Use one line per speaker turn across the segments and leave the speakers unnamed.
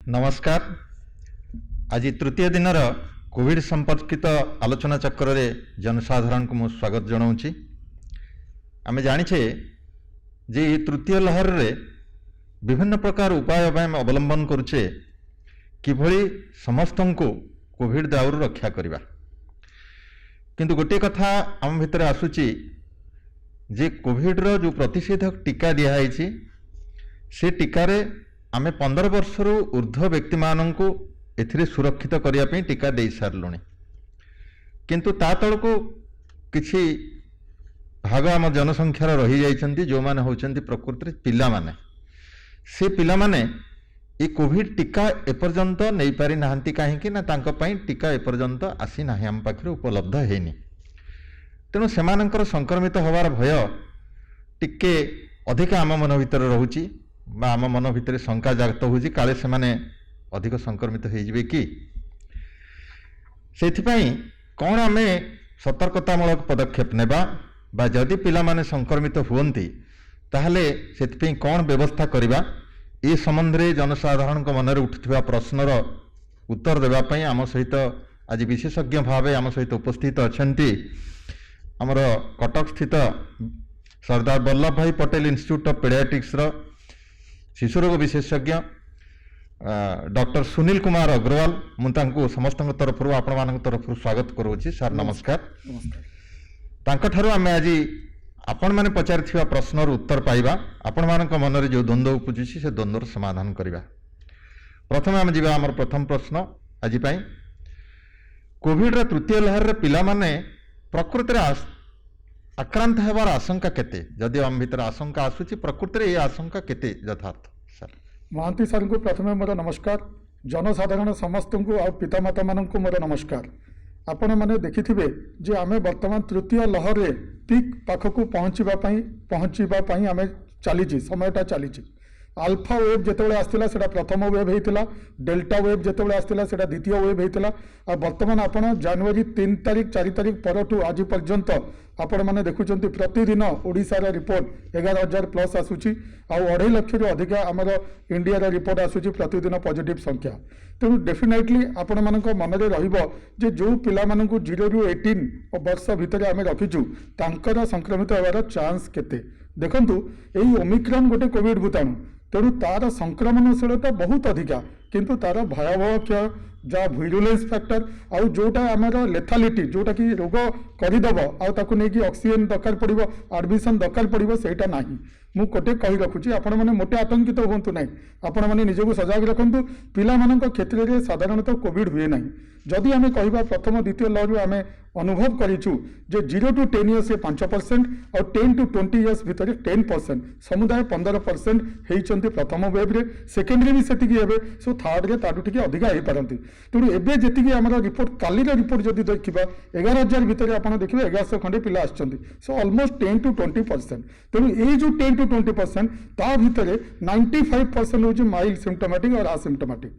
नमस्कार। आज तृतीय दिन कोविड संपर्कित आलोचना चक्र रे जनसाधारण को मु स्वागत जनाऊँगी। आम जाचे जे तृतीय लहर रे विभिन्न प्रकार उपाय अवलंबन करुचे किभली समस्त को कोविड दाउर रक्षा करवा। किंतु गोटे कथा आम भितर आसूची जे कोविड रो जो प्रतिषेधक टीका दिखाई से टीकार आमे 15 वर्षर ऊर्ध्व व्यक्ति मानक एथिरे सुरक्षित करने टीका दे सारूँ, किंतु ता तल को किसी भाग आम जनसंख्यार रही जाइछन्ति जो माने होचन्ति प्रकृति पिला माने। से पिला माने ये कोविड टीका एपर्यंत नहीं पारि नाहंती काहेकि ना तांको पई टीका एपर्यंत आसी नाही आम पाखरे उपलब्ध हेनी। तेणु सेमानंकर संक्रमित होवार भय टिके अधिक आम मन भितर रहुची बा आम मन भितर शंका जागत होची काले से माने अधिक संक्रमित हो जिवे कि। सेथिपई कौन आमे सतर्कतामूलक पदक्षेप नेबा बा जदि पिला माने संक्रमित हुवंती ताहले सेथिपई कौन व्यवस्था करिबा ए संबंध में जनसाधारण मन में उठुवा प्रश्नर उत्तर देवाई आम सहित आज विशेषज्ञ भाव आम सहित उपस्थित अच्छा आमर कटक स्थित सरदार वल्लभ भाई पटेल इंस्टीट्यूट ऑफ पेडियाट्रिक्स शिशुरोग विशेषज्ञ डॉक्टर सुनील कुमार अग्रवाल मुझे समस्त तरफ आपण तरफ स्वागत करुच्ची। सर नमस्कार। नमस्कार। आम आज आपण मैंने पचारि प्रश्नर उत्तर पाइबा आपण मान मन में जो द्वंद्व उपजुची से द्वंद्वर समाधान करवा। प्रथम आम जा आम प्रथम प्रश्न आज कोविड तृतीय लहर पिला माने प्रकृति आक्रांत होवार आशंका केते जदि आम भीतर आशंका आसूची प्रकृति ये आशंका केते यथार्थ। सर
महांती सर को प्रथम मोर नमस्कार। जनसाधारण समस्त को आ पितामाता मान को मोर नमस्कार। आपण मैंने देखिथिबे जे आमे वर्तमान तृतीय लहर रे पीक पाखक पहुँचापी आमे चली समयटा चली। आल्फा वेव जितेबाला आसला से प्रथम वेव होता, डेल्टा वेव जितेबाला आसला से द्वितीय वेव होता। आ वर्तमान आप जनवरी 3 तारिख 4 तारिख पर आज पर्यंत आपण मैंने देखुं प्रतिदिन ओडिशार रिपोर्ट 11,000 प्लस आसूची। 2.5 लाख अधिक आमर इंडिया रिपोर्ट आसूची प्रतिदिन पॉजिटिव संख्या। तेणु डेफिनेटली आपण मान मन में रे जो पिला 0 ରୁ 18 वर्ष भितर आम रखीचु तांकर संक्रमित होवार चांस केते। देखंतु यही ओमिक्रॉन गोटे कोविड भूताणु तेणु तार संक्रमणशीलता बहुत अधिका, किंतु तार भयावह क्षय जहाँ भिरुलेंस फैक्टर आउ जोटा आमर लेथालिटी जोटा कि रोग करदेव आकि ऑक्सीजन दरकार पड़ो एडमिशन दरकार पड़ो सेटा ना मु गोटे कही रखुची। आपण मैंने मोटे आतंकित हूँ ना, आपण मैंने निजक सजग रखु। पिला क्षेत्र में साधारणतः कोविड हुए ना। जदि आम कह प्रथम द्वितीय लहर आम अनुभव करूँ जे 0 to 10 इयर्स 5% और 10 to 20 इयर्स भितर 10% समुदाय 15% होती प्रथम वेव्रे। सेकेंडरी भी से सो थर्ड रे ताठू टी अधिका हो पारती। तेणु एवं जी आम रिपोर्ट काली रिपोर्ट जब देखा 11,000 भितर आप देखिए 1100 खंडे पिला आसुच्चंती। So almost 10 to 20%। तेणु ये जो 10 to 20% ता भितर 95% हूँ माइल्ड सिम्पटोमेटिक और आसिम्पटोमेटिक।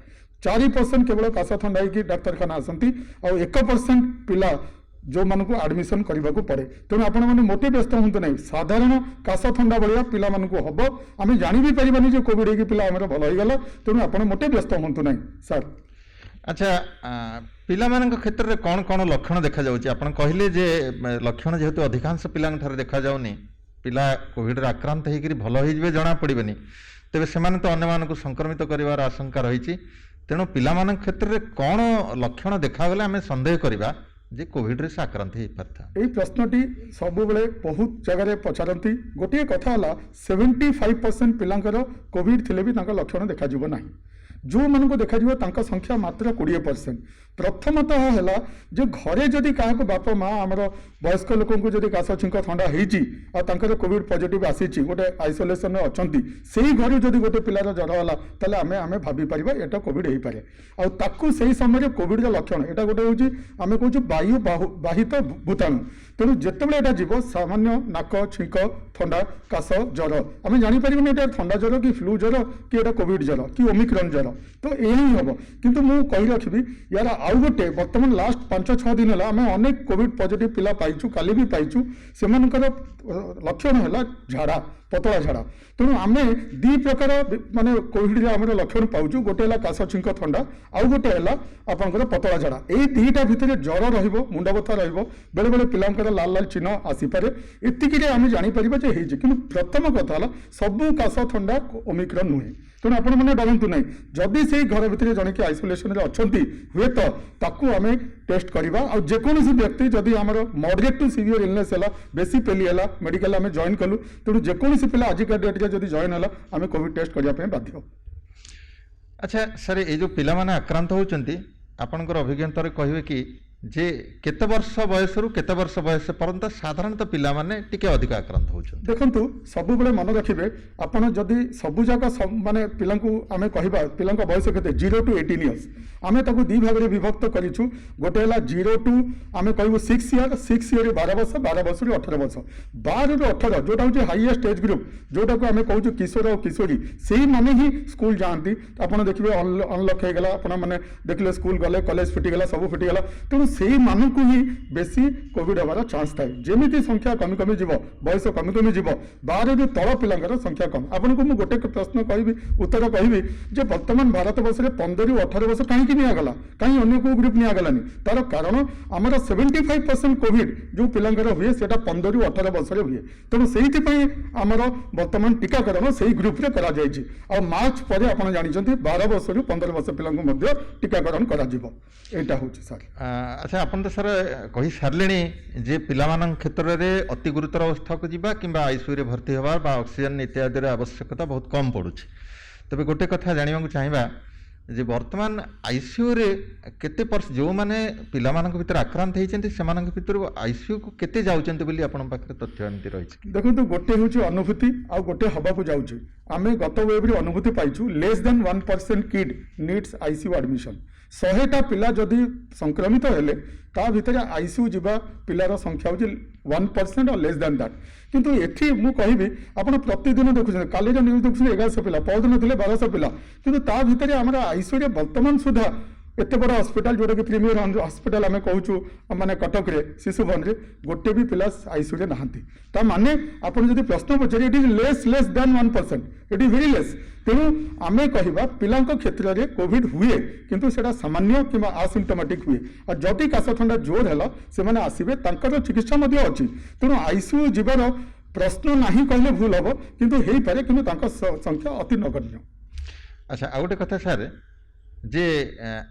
4% केवल काश थंडा होगी डाक्तखाना आसती और 1% पिला जो मान को एडमिशन करने को पड़े। तेणु आपण मैंने मोटे व्यस्त हूँ ना, साधारण काश थंडा भाया पिला हम आम जानी भी पारानी जो कोविड होगी पिला आम भल होगा। तेणु आप मोटे व्यस्त हूँ ना सर।
अच्छा पिला मान क्षेत्र में कौन कौन लक्षण देखा जाउची? आपण कहले जे लक्षण जेहेतु अधिकांश पिला देखा जाउनी पिला कोविड आक्रांत होकर भल हो जना पड़ेनि, तेरे से तो अन्य संक्रमित कर आशंका रही। तेणु पिला क्षेत्र में कौन लक्षण देखागले आम सन्देह करवा जे कोविड रे से आक्रांत हो पारता?
यही प्रश्नटी सब बेले बहुत जगह पचारती। गोटे कथा है 75% पिलांकर कोविड थिले भी लक्षण देखा ना। जो मान को देखा संख्या मात्र 20%। प्रथमतः है जे घरे जदि क्या बापा माँ आमर वयस्क लोक जदि काश छिंक थंडा होकर कोविड पॉजिटिव आसी गोटे आइसोलेशन में अच्छा से ही घर जदि गोटे पिलार ज्वर है ताले आमे आमे भाभी पारिबा एटा कोविड हो पारे। आउ से समय कोविड लक्षण एटा गोटे हूँ आम कहूँ वायु बाहित भूताणु। तेणु जितेबाला यहाँ जीव सामान्य नाक छिंक थंडा काश ज्वर आम जापर ये थंडा ज्वर कि फ्लू ज्वर कि कोविड ज्वर कि ओमिक्रॉन ज्वर तो यही हम। किंतु मु कही रखी यार आउ गोटे बर्तमान लास्ट 5-6 दिन है आम अनेक कोविड पॉजिटिव पिला पाइचु, काली भी पाइचु। से लक्षण है झाड़ा पतला झाड़ा तेणु आम दी प्रकार माने कोविड आम लक्षण पाऊँ गोटे है काश छिंक थंडा आउ गोटे है आपंकर पतला झाड़ा यही दुईटा भितर ज्वर रुंड बथा बेले बेले पिलांकर लाल लाल चिन्ह आसीपे एतिक आम जापर कि प्रथम कथा सबू काश थंडा ओमिक्रॉन नुहे तेणु आपण मैंने डरतु ना जदि से घर भितर जड़े कि आइसोलेशन अच्छा हुए तो ताकू आम टेस्ट करवा और जेकोसी व्यक्ति जदि आम मॉडरेट टू सीवियर इलनेस है बेसी पेली है मेडिकल आम जॉइन कलु तेणु जेकोसी पिला आजिका डेट्रे जब जॉइन है आम कोविड टेस्ट करने बाध्य।
अच्छा सर ये जो पिला माने आक्रांत होचंती आपनकर अभिज्ञतार कहिबे कि जे केते वर्ष बयस रु केते वर्ष बयस पर्यंत साधारणतः पिला माने टिके अधिक आक्रांत होचंती
देखंतु सब बेले मन रखिबे आपण जदि सबु जाका माने पिलांकु आमे कहिबा पिलांका बयस केते 0 टू 18 इयर्स आमे ताकु दी भाग रे विभक्त करिछु गोटे हला 0 टू आमे कहबो 6 इयर 12 वर्ष 12 वर्ष रु 18 वर्ष 12 रु 18 जोटा होचे हाईएस्ट एज ग्रुप जोटा को आमे कहूछु किशोर और किशोरी सेही माने ही स्कूल जानती आपण देखिबे अनलॉक हे गेला आपण माने देखले स्कूल गले कॉलेज फिटी गेला सब फिटी गेला तेणु सेही मानकु ही बेसी कोविड हबार चांस थाए जेमिति संख्या कमी कमी जीव बयस कमी कमी जीव 12 रु तल पिलांकर संख्या कम आपनको मु गोटे प्रश्न कहबी उत्तर कहबी जे वर्तमान भारत वर्ष रे 15 रु 18 वर्ष काहे कि निया गला काहे अन्य को ग्रुप निया गलानी तार कारण हमर 75% कोविड जो पिलांकर हुए सेटा 15 रु 18 वर्ष रे हुए तेणु सेहिति पई हमर वर्तमान टीकाकरण सेही ग्रुप रे करा जायछि आ मार्च परे आपण जानि छथि 12 वर्ष रु 15 वर्ष पिलांको मध्ये टीकाकरण करा जिवो एटा होछि सर।
अच्छा आपन तो सर कही सारले जे पिलामान क्षेत्र में अति गुरुतर अवस्था को जीवा किंबा आईसीयू रे भर्ती होबार बा ऑक्सीजन इत्यादि आवश्यकता बहुत कम पड़ुछि तबे गोटे कथा जानिबा को चाहिबा जे वर्तमान आईसीयू रे केते परस जो माने पिलामान भीतर आक्रांत होइछन्ति सेमान भीतर आईसीयू को केते जाउछन्ति बोली आपन पाखरे तथ्य एमति रहिछि
देखंतु गोटे होछि अनुभूति आ गोटे हबा को जाउछि आमे गत वेब रे अनुभूति पाइछु less than 1% kid needs ICU admission 100टा पिला जदि संक्रमित हेले ता भितर आईसीयू जीवा पिलार संख्या होछि 1% और लेस देन दैट किंतु एठी मु कहिबी आपण प्रतिदिन देखुछन काली जो न्यूज देखुछन 1100 पिला परदिन थिले 1200 पिला किंतु ता भितर हमरा आईसीयू रे वर्तमान सुधा एते बड़ा हॉस्पिटल जोटा कि प्रीमियर हॉस्पिटल आमे कहूछु माने कटक रे शिशुभवन रे गोटे भी पिला आईसीयू रे नहांती ता माने आपण जदि प्रश्न पछरे it is less than 1% it is very less तेणु आमे कहिबा पिलांक क्षेत्र रे कोविड हुए किंतु सेटा सामान्य किंबा असिम्प्टोमेटिक हुए और जदि काश ठंडा जोर हैला से माने आसीबे तांकर चिकित्सा मध्ये अछि तेणु आईसीयू जीवार प्रश्न नाही कहले भूल हबो किंतु हेई पारे किंतु तांकर संख्या अति नगण्य।
अच्छा आ गोटे कथा सर जे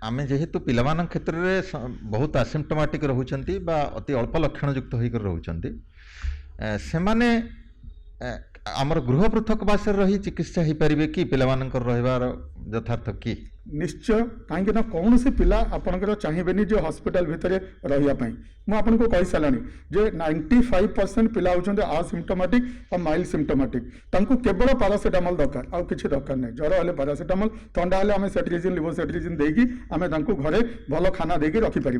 आमे जेहेतु पिलामान क्षेत्र में बहुत आसिम्प्टोमेटिक रहउछन्ति बा अति अल्प लक्षण युक्त होकर रहउछन्ति सेमाने आमर गृह पृथकवास रही चिकित्सा हो पारे कि पिलामानकर रहिबार यथार्थ कि
निश्चय कहीं ना कौन से पिला आपंकर चाहिए जो हॉस्पिटल भितर रही मुझे कही सारानी जे 95% पिला होते असिम्प्टोमेटिक और माइल्ड सिम्प्टोमेटिक तांको केवल पारासीटामोल दरकार आउ किछि दरकार नहीं ज्वर हेले पारासीटामोल थंडा हेले आम सेट्रिजिन लिवोसेट्रिजिन देकी आम घरे भल खाना देकी रखिपर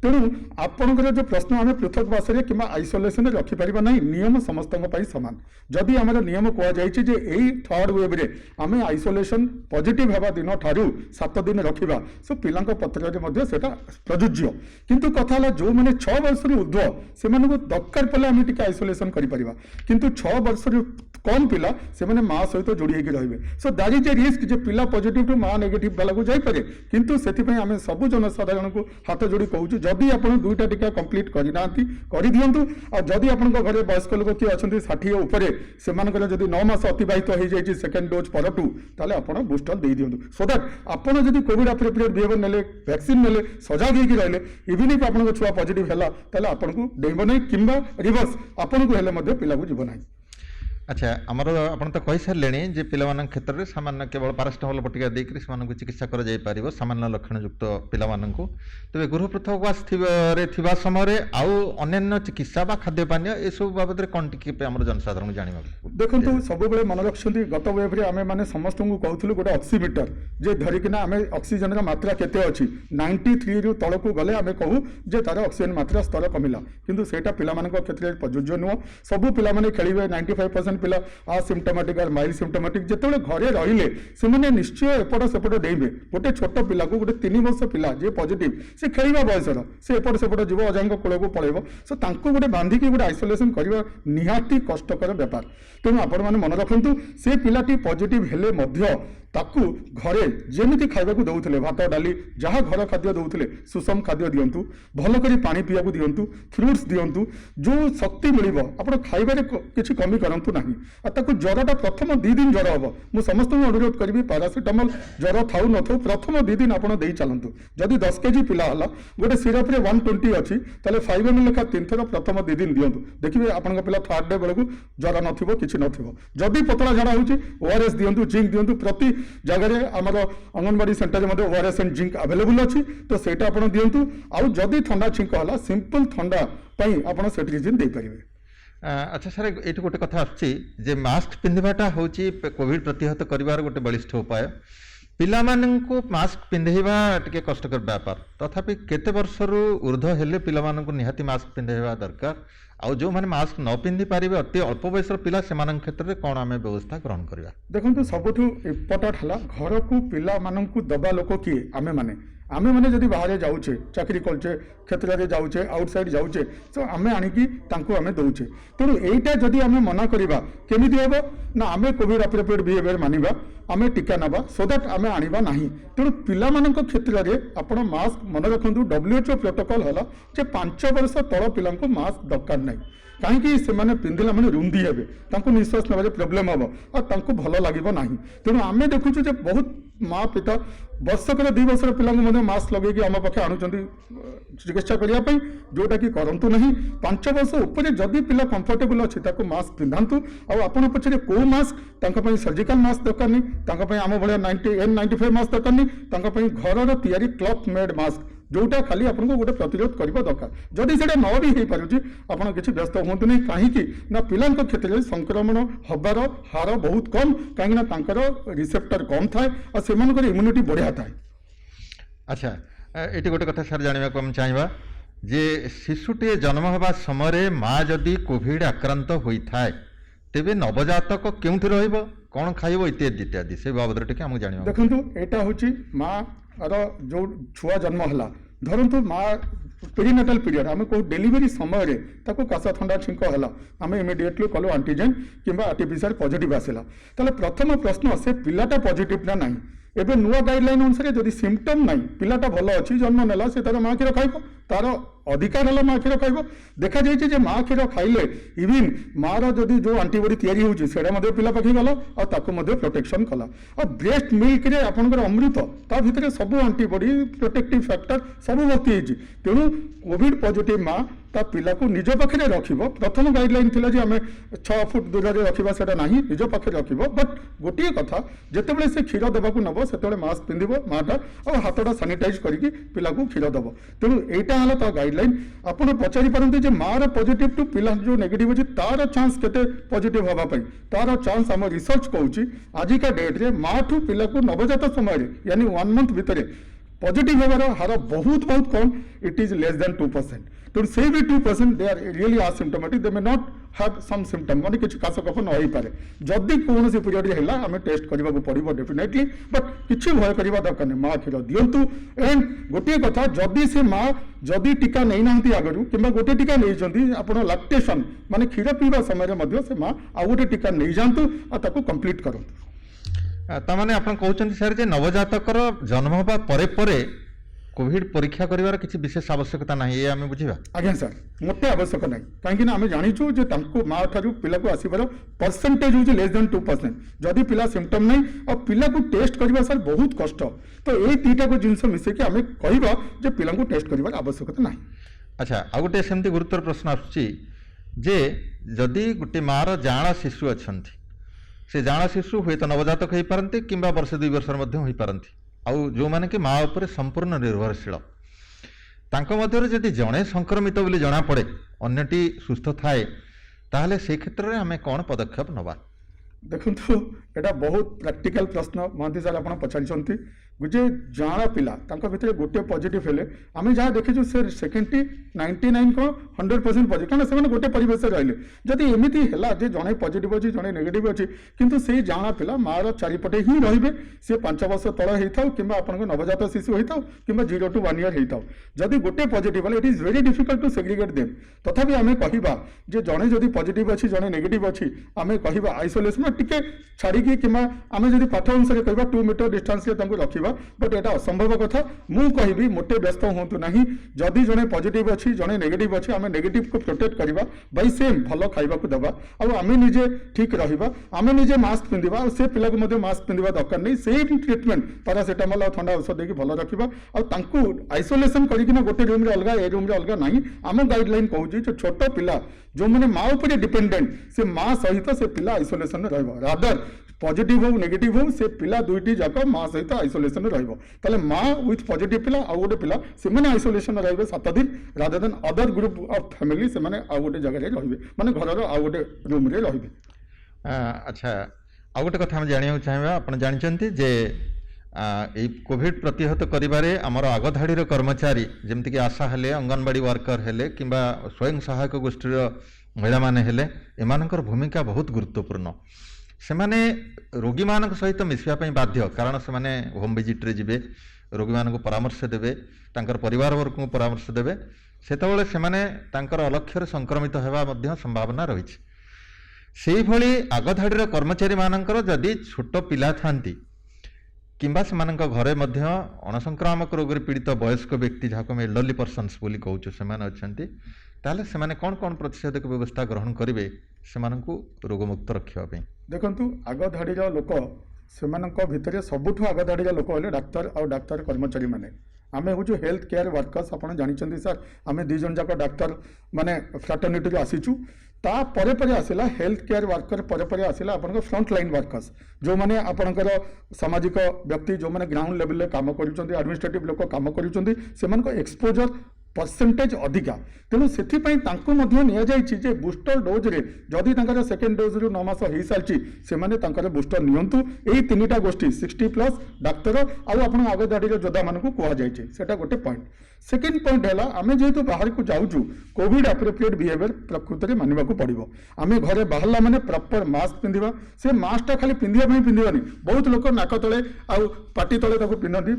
तेणु आपंकर जो प्रश्न आम पृथकवास कि आइसोलेसन रखिपर ना नियम समस्त सामान जदि आम नियम कहुई थर्ड वेव रे आम आइसोलेसन पॉजिटिव हवा दिन ठारू 7 दिन रखा सो पिला पत्र से प्रযোज्य किंतु कथा जो मैंने 6 वर्ष ऊर्ध्व से दरकार पड़े आम टी आइसोलेसन किंतु 6 वर्ष कम पिला से माँ सहित जोड़ी होकर रही so that is a risk जे पिला पॉजिटिव टू माँ नेगेटिव वाला को जापे किंतु से आम सब जनसाधारण को हाथ जोड़ी कहूँ जदि आप 2टा टीका कंप्लीट करना कर दिंतु और जदि आप घरे वयस्क लोक किए अच्छा 60 उपर से 9 मास अतिबाहित हो जाए सेकेंड डोज पर ताले आप बूस्टर दे दिंतु सो दैट आपड़ जब कोविड अप्रोप्रिएट बिहेवियर नेले वैक्सीन नेले सजग होकर रहिले इवन इफ आपन छुआ पॉजिटिव है ताले आपन को डेइबो नहीं किंबा रिवर्स आपन को हेले मध्ये पिला को जीव नहीं।
अच्छा आमर आपन तो कही सारे जे पिलामान क्षेत्र में सामान्य केवल पारासीटामोल बटिका देकर से चिकित्सा कर जाई पारिबो सामान्य लक्षण युक्त पिलामान को तेज गृह पृथकवास थिबा समय आउ अन्य चिकित्सा बा खाद्य पानीय ए सब बाबद कौन टी आम जनसाधारण जाना
देखो सब मन रखुं गत वेब रे आमे माने समस्त को कहूँ गोटे ऑक्सीमीटर जे धरिकिना आमे ऑक्सीजन मात्रा केते अछि 93 रु तल को गले आमे कहू जे तार ऑक्सीजन मात्रा स्तर कमिला किंतु सेटा पिलामान क्षेत्र में प्रযোज्य नुह सबू पिला खेलिए 95% पिला आसिम्टोमेटिक और माइल्ड सिम्टोमेटिक जिते घरे रहिले से निश्चय एपट सेपट डेइबे गोटे छोट पिला को गोटे 3 वर्ष पिला जे पॉजिटिव से खेलिबा बयसर से एपट सेपट जीव अजांग कूल को पळेबो सो तांको गोटे बांधिकी गोटे आइसोलेशन करबा निहाती कष्टकर व्यापार तेणु आपण माने मन रखंतु से पिलाटी पॉजिटिव हेले मध्य ताकू घरे जेमिति खाइबा को दउथले भात डाली जहाँ घर खाद्य दउथले सुषम खाद्य दियंतु भल करी पानी पिया को दियंतु फ्रूट्स दियंतु जो शक्ति मिलिबो आपण खाइबारे किछि कमी करंतु नाही आ ताकू ज्वरटा प्रथम 2 दिन ज्वर हबो मु समस्त अनुरोध करबी पैरासिटामोल ज्वर थाउ न थाउ प्रथम 2 दिन आपण देई चलंतु जदि 10 केजी पिला हला गोटे सिरप रे 120 अछि तले 5 ml लेखा 3 थर प्रथम 2 दिन दियंतु देखिबे आपण पिला थर्ड डे बेलकू ज्वर नथिबो किछि नथिबो जदि पतला झाड़ा होछि ओआरएस दियंतु जिंक दियंतु प्रति जगह आमर अंगनवाड़ी सेंटर में ओआरएस एंड जिंक अवेलेबल अच्छी तो सेटा आपण दियंतु आउ जदि ठंडा छिंक हला सिंपल ठंडा पई आपण सेट्रिजिन दे परिबे।
अच्छा सर ये गोटे कथा आछि जे मास्क पिंधिबाटा होची कोविड प्रतिहत करिवार गोटे बलिष्ठ उपाय पिला माननकु मास्क पिंधेबा टिके कष्टकर व्यापार तथापि केते वर्षरु ऊर्ध्व हेले पिला माननकु निहाती मास्क पिंधेबा दरकार आउ जो माने मास्क न पिंधि पारिबे अति अल्प बयसर पिला सेमान क्षेत्र में कौन आम व्यवस्था ग्रहण करवा
देखो सबुठू इम्पोर्टाट है घर को पिला माननकु दबा लोक किए आमे माने जदि बाहर जाऊे चाकरी करचे क्षेत्र में जाऊे आउटसाइड जाऊे तो आम आणिकी आमे दौचे तेणु यहीटा जदि आमे मना करवा केमिति हेबो ना आमे कोविड अप्रोप्रिएट बिहेवियर मानिबा आमे टीका नबा सो दैट आमे आनिबा नाही तेणु पिला मानक क्षेत्र में आपण मास्क मन रखंतु WHO प्रोटोकॉल हला जे 5 वर्ष तळ पिलांको मास्क दरकार नाही कहीं से पिंधिला मैंने रुंधी हे निश्वास नबार प्रोब्लेम हम और भल लगे ना तेणु आम देखुँ बहुत माँ पिता वर्षक 2 वर्षर पिला मास्क लगे आम पाखे आणुंट चिकित्सा करने जोटा कि करूँ ना 5 वर्ष उपर जदि पिला कंफर्टेबल अच्छी मास्क पिंधातु आपड़ पछे कौ मास्क सर्जिकल मास्क दरकार नहीं आम भाया N95 मास्क दरकार नहीं घर तैयारी क्लॉथ मेड मास्क जोटा खाली आपको गोटे प्रतिरोध करने दरकार जदि से न भी हो पारे आपड़ किसी व्यस्त हूँ नहीं कहीं ना पिला क्षेत्र में संक्रमण हबार हार बहुत कम कहीं रिसेप्टर कम थाए और से इम्यूनिटी बढ़िया थाए।
अच्छा ये गोटे कथा सर जानवा आम चाहिए जे शिशुटे जन्म होगा समय माँ जदि कोविड आक्रांत होता है तेबे नवजातक केउठी रहइबो कौन खाइबो इत्यादि इत्यादि से बाबद टिके हमहु जानिबो
देखंतु एटा होची माँ जो छुआ जन्म हला धरंतु माँ पेरिनेटाल पीरियड आम कौ डेलीवरी समय रे ताको कासा ठंडा छिंक हला आम इमिडिएटली कलु एंटीजेन किंबा आरटीपीसीआर पॉजिटिव आसिला ताले प्रथम प्रश्न से पिलाटा पॉजिटिव ना नाही एबे नुआ गाइडलाइन अनुसार जदि सिम्पटम नाही पिलाटा भल अछि जन्म नेला से तार माँ क्षीर खाइबो तार अधिकार है माँ क्षीर खाइबो देखा जाइए माँ क्षीर खाइले इवन मार जदि जो आंटीबॉडी तैयारी होउची सेडा मध्ये पिला पाखी गला और ताको मध्ये प्रोटेक्शन कला और ब्रेस्ट मिल्क रे आपनकर अमृत ता भितर सब आंटीबॉडी प्रोटेक्टिव फैक्टर सब भर्ती होइची तेणु कोविड पॉजिटिव माँ ता पिला को निज पाखे रखिबो प्रथम गाइडलाइन थिला जे आमे 6 फुट दूर रे रखिबा सेटा नाही निज पाखे रखिबो बट गोटिए कथा जेतेबेले से क्षीर देबा को नबो सेतेबेले मास्क पिंदिबो माटा और हाथटा सैनिटाइज करिकि पिला को क्षीर देबो तेणु एटा हला ता गाइडलाइन आपण पचारि पारंती जे मार पॉजिटिव टू पिला जो नेगेटिव अछि तार चांस केते पॉजिटिव हबा पई तार चांस हम रिसर्च कहूची आजिका डेट रे माँ ठू पिला को नवजात समय रे यानी 1 मंथ भितरे पॉजिटिव होबार हार बहुत बहुत कम इट इज लेस देन 2% तो से भी 2% they are really asymptomatic they may not have some symptom माने किछ कास कफ न होई पारे जदि कोन से पीरियड रे हैला हमें टेस्ट करबा को पड़िबो डेफिनेटली बट किछ भय करबा दरकार नै माँ क्षीर दियंतु एंड गोटे कथा जदि से माँ जदि टीका नै नांती आगरु किंबा गोटे टीका नै जंती आपण लैक्टेशन माने क्षीर पीबा समय रे मध्य से माँ आ गोटे टीका नै जानतु आ ताको कंप्लीट करंतु
तामाने आपण कहउछन सर जे नवजातकर जन्म होबा परे परे कोविड परीक्षा करिवार किछि विशेष आवश्यकता नाही ए आमे बुझिबा
आज्ञा सर मोटे आवश्यक नाही काहेकि ना आमे जानिछु जे तांको माँ ठारू पिला को आसीबार परसेंटेज होछि लेस देन 2% जदि पिला सिम्पटम नाही और पिला को टेस्ट करबा सर बहुत कष्ट तो ए तीटा को जिंस मिसे कि आमे कहिबा जे पिला को टेस्ट करिवार आवश्यकता नाही। अच्छा
आ गोटे सेमती गुरुतर प्रश्न आछि जे जदि गोटे मार जाणा शिशु अछंती से जाणा शिशु हुए तो नवजातक हो पारती कि वर्ष 2 वर्ष हो पारती आउ जो माने कि माँ उपर संपूर्ण निर्भरशील तांको मध्यरे जदि जड़े संक्रमित बोली जना पड़े अन्यटी सुस्थ थाए ताहले से क्षेत्र में आम कौन पदक्षेप नवा
देखु एटा बहुत प्रैक्टिकल प्रश्न महांती सर आप पचारि जे जाणा पिला तांका भितर गोटे पॉजिटिव हेले आमे जहाँ देखिछु से सेकेंडटी 99 को 100% पॉजिटिव कारण से गोटे परिवेश रहिले जदि एमिति हेला जे जणे पॉजिटिव अछि जणे नेगेटिव अछि किंतु से जाणा पिला मार चारिपटे ही रहिबे से 5 वर्ष तळ हेइथाउ किंबा आपनको नवजात शिशु हेइथाउ किंबा 0 to 1 year हेइथाउ जदि गोटे पॉजिटिव हेले it is very difficult to segregate them तथापि आमे कहिबा जे जणे जदि पॉजिटिव अछि जणे नेगेटिव अछि आमे कहिबा आइसोलेशन टिके छाड़ी कि किंबा आमे जदि पाठ अनुसार कहिबा 2 मीटर डिस्टेंस रे तांको रखिबा बट एटा असंभव कथा मु कहिबी मोटे व्यस्त होंतु नहीं जदि जणे पॉजिटिव अछि जणे नेगेटिव अछि आमे नेगेटिव को प्रोटेक्ट करिबा बाय सेम भलो खाइबा को दबा आ आमे निजे ठीक रहिबा आमे निजे मास्क पिंदिबा आ से पिला को मध्ये मास्क पिंदिबा दरकार नहीं सेम ट्रीटमेंट पैरासिटामोल और ठंडा औषध देकी भलो रखिबा आ तांको आइसोलेशन करिकिना गोटे रूम रे अलगा ए रूम रे अलगा नहीं आम गाइडलाइन कहूची जो छोट पिला जो माने माँ ऊपर डिपेंडेंट से माँ सहित से पिला आइसोलेशन रहइबा रादर पॉजिटिव हो नेगेटिव हो से पिला दुईटी जाक माँ सहित आइसोलेशन रहिबो ताले माँ विथ पॉजिटिव पिला आ गोटे पिला से माने आइसोलेशन रहिबे 7 दिन rather than other group of family से माने आ गोटे जगह रे रहिबे माने घर रो आ गोटे रूम रे रहिबे।
अच्छा आ गोटे कथा हम जानिया चाहबा आपण जानिचंती जे ए कोविड प्रतिहत करिबारे हमर आगधाडीर कर्मचारी जेमति कि आशा हेले अंगनवाड़ी वर्कर हेले किंबा स्वयं सहायक गोष्ठीर महिला माने हेले एमानकर भूमिका बहुत गुरुत्वपूर्ण सेमाने रोगी मानक सहित मिसिया पई बाध्य कारण सेमाने होम विजिट रे जिबे रोगी मानक परामर्श देबे तांकर परिवार वर्ग को परामर्श देबे सेतबेले सेमाने तांकर अलक्ष्य संक्रमित हेबा मध्य संभावना रहिछि सेही भली आगधाडीर कर्मचारी मानकर जदि छोट पिला थांती किंबा सेमानक घरे मध्य अणसंक्रामक रोग रे पीड़ित वयस्क व्यक्ति जाको हम एल्डरली पर्सन्स बोली कहूछु सेमाने अछंती ताले सेमाने कोन प्रतिषेधक व्यवस्था ग्रहण करिवे सेमानकु रोगमुक्त रखिबा पई
देखंतु आगधाडीर लोक सेमानक भितरे सबुठु आगधाडीर लोक होले डाक्टर और डाक्टर कर्मचारी माने आमे हूँ हेल्थ केयर वर्कर्स आप जानते सर आम 2 जन जाक डाक्तर माने फ्राटर्निटी आसीचु ता परे परे आसिला हेल्थ केयर वर्कर परे परे आसिला आपन फ्रंट लाइन वर्कर्स जो माने आपनकर सामाजिक व्यक्ति जो माने ग्राउंड लेवल रे काम करूचंती एडमिनिस्ट्रेटिव लोक काम करूचंती सेमानक एक्सपोजर परसेंटेज अधिका तेणु से निया जाइछि जे बूस्टर डोज रे जदि तांकर सेकेंड डोज रु 9 मास हो सारी से माने तांकर बूस्टर नियंतु एई 3टा गोष्ठी 60+ डाक्तर आउ आपण आगे दाडी योद्धा मानकु कुआ जाइछि सेटा गोटे पॉइंट सेकेंड पॉइंट है आमे जेहेतु बाहर को जाऊँ कोविड एप्रोप्रिएट बिहेवियर प्रकृत में मानवा को पड़ो आमे घरे बाहरला माने प्रॉपर मास्क पिंधिबा से मास्कटा खाली पिंधिबा पई पिंधिबानी बहुत लोक नाक तले आउ पाटी तले ताको पिंधती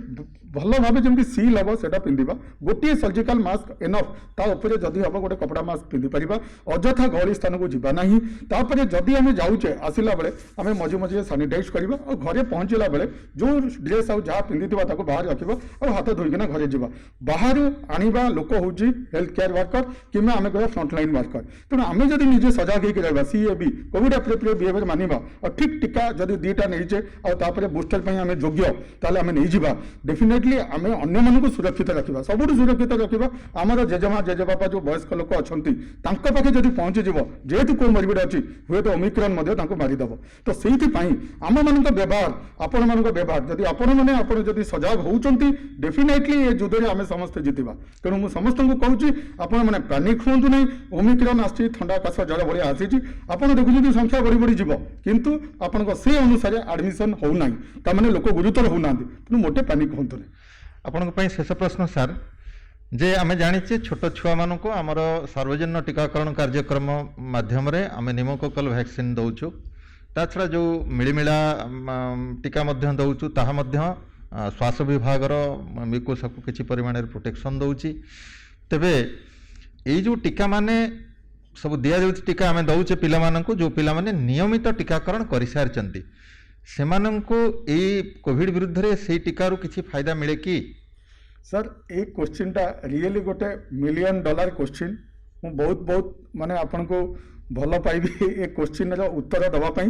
भल भाव जमी सील हम से पिंधिबा गोटे सर्जिकल मास्क एनफ ता ऊपर जदि हम गोटे कपड़ा मास्क पिंधि पारिबा अଯଥା गहली स्थान को जीवा नहीं तापर जदि आमे जाऊचे आसिला बेले आमे मझे मझे सानिटाइज करबा और घरे पहुंचला बेले जो ड्रेस आउ जहाँ पिंधिथिबा ताको बाहर रखिबा और हाथ धोइकिना घरे जीवा बाहर आनिबा लोक होउची हेल्थ केयर वर्कर किंबा आमे कहबा फ्रंट लाइन वर्कर तेणु आमे जदि निजे सजग होइक रहबा सीएबी कोविड एप्रोप्रिएट बिहेवियर मानिबा और ठीक टीका जदि 2टा नहींचे और तापर बूस्टर पई आमे योग्य ताले आमे नहीं जीवा डेफिनेटली आमे अन्य मानकु सुरक्षित रखिबा सबुठु सुरक्षित रखिबा आमर जेजेमा जेजेबापा जो वयस्क लोक अछंती तांको पाखे जदि पहुंची जीवो जेहेतु को मरबिड अछि हुए तो ओमिक्रॉन मध्ये तांको मारि दबो तो सेहिति पई आम मानक व्यवहार आपण मानक व्यवहार जदि आपण माने आपण जदि सजग होउचंती डेफिनेटली ए युद्ध रे आमे समस्त जितिबा तेणु मु समस्त को कहूची आपण माने पैनिक होंतु नहीं ओमिक्रॉन आछि ठंडा काश जड़ बढिया आछि आपण देखुछंती संख्या बढी बढी जीवो किंतु आपण को से अनुसार एडमिशन हो नाही ता माने लोक गुरुतर हो नांती तेणु मोटे पैनिक होंतु नहीं
आपण शेष प्रश्न सार जे आमे जानिचे छोट छुआ मानक आमर सार्वजनिक टीकाकरण कार्यक्रम माध्यम रे आमे निमोकोकल वैक्सीन दउछु ता छड़ा जो मिलिमिला टीका मध्य दउछु ताहा मध्य स्वास्थ्य विभाग मिकोसा को किछि परिमाण रे प्रोटेक्शन दउछि तेबे एई जो टीका माने सब दिया जाउछि टीका आमे दउचे पिला मानक जो पिला माने नियमित टीकाकरण करि सारचंती सेमानंको एई कोविड विरुद्ध रे सेई टीका रो किछि फायदा मिले कि
सर ये क्वेश्चन टा रियली गोटे $1 मिलियन क्वेश्चन मु बहुत माने आपन को भल पाइबी ये क्वेश्चन रो उत्तर दवा पई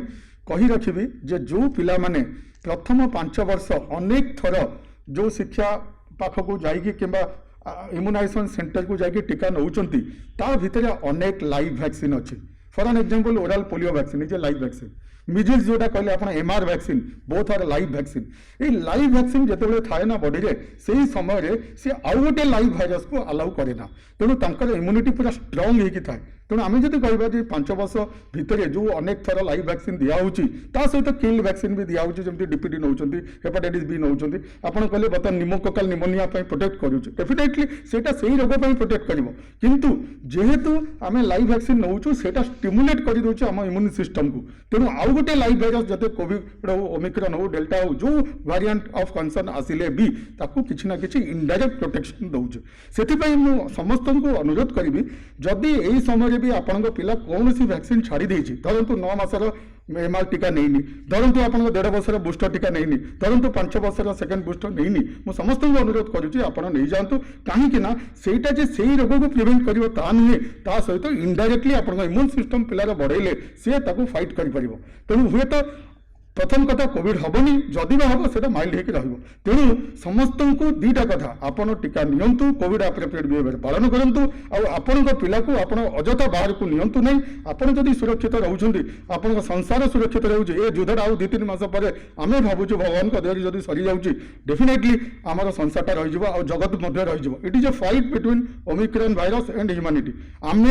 कही रखिबी जे जो पिला माने प्रथम 5 वर्ष अनेक थर जो शिक्षा पाख को जाइकी किंबा इम्यूनाइजेशन सेंटर को जाइकी टीका नउचंती ता भितरे अनेक लाइव वैक्सीन अछि for an example oral polio vaccine is a live vaccine measles जोटा कहले आपण MR vaccine both are live vaccine a live vaccine जेतेबेले थाए ना बॉडी रे सेही समय रे से आउ गोटे लाइव वायरस को अलाउ करे ना तेणु तांकर इम्यूनिटी पूरा स्ट्रांग हेकी थाए तेणु आम जब कह 5 वर्ष भितर जो अनेक थर लाइव वैक्सीन दिखाई ता सहित किल्ड वैक्सीन भी दिखाई जमी डीपीटी नौ हेपाटाइटिस बी नौ आपड़ कहले बर्तमान निमोकोकाल निमोनिया प्रोटेक्ट करूँ डेफिनेटली सेटा से रोग प्रोटेक्ट कर किंतु जेहेतु आम लाइव वैक्सीन नौ से स्टिमुलेट कर दौर आम इम्यून सिस्टम को तेणु आउ गोटे लाइव भाइरस जब कोविड हो ओमिक्रॉन हो डेल्टा हो जो वेरिएंट ऑफ कंसर्न आसिले भी ताकू किसी ना किसी इनडायरेक्ट प्रोटेक्शन दौचे से समस्त को अनुरोध करी जदि यही समय भी आपण पिला कौन सी वैक्सीन छाड़ी देछि धरतु 9 मासर एमआर टीका नहीं धरतु आप 1.5 वर्षर बूस्टर टीका नहीं धरतु 5 वर्षर सेकेंड बूस्टर नहीं मुझे समस्त को अनुरोध करुच्ची आप नहीं जातु कहीं सेटा जे से रोग को प्रिवेंट कर नुहे ता सहित इनडायरेक्टली आप इम्यून सिस्टम पिलार बढ़ेले सी फाइट कर तेणु हुए तो प्रथम कथा कोविड हेनी जदि हम से माइल्ड होकर तेणु समस्त को दीटा कथा आपन टीका नियंतु कोविड एप्रोप्रिएट बिहेवियर पालन करूँ आपण पिला को आप अजथा बाहर को नियंतु नहीं आपड़ जदि सुरक्षित रोचे आपण संसार सुरक्षित रोचे ये युद्धटा आउ 2-3 मास पर आम भावुँ भगवान देहर जब सरी जाऊँगी डेफिनेटली आमर संसारटा रही जगत मध्य रही it is a fight between Omicron virus and humanity आम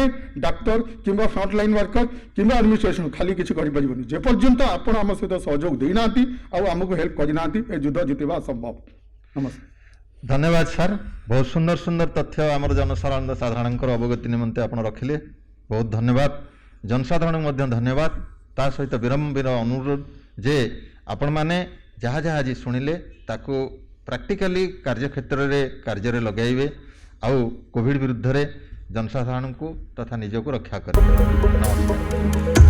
डाक्तर किंबा फ्रंटलाइन वर्कर किंबा एडमिनिस्ट्रेशन खाली किसी करें जेपर्यंत आपण आम सहित सहयोग देना आमको हेल्प करना युद्ध जितवा संभव नमस्कार
धन्यवाद सर बहुत सुंदर सुंदर तथ्य आमर जनसाधारण अवगति निमंते आप रखिले बहुत धन्यवाद जनसाधारण धन्यवाद ता सहित विरम्बिर अनुरोध जे आपण मैंने जहाँ जहाँ आज शुणिले ताकू प्रैक्टिकली कार्यक्षेत्र में कार्य लगाइबे आउ कोविड विरुद्ध रे जनसाधारण को तथा निज को रक्षा करेंगे नमस्कार।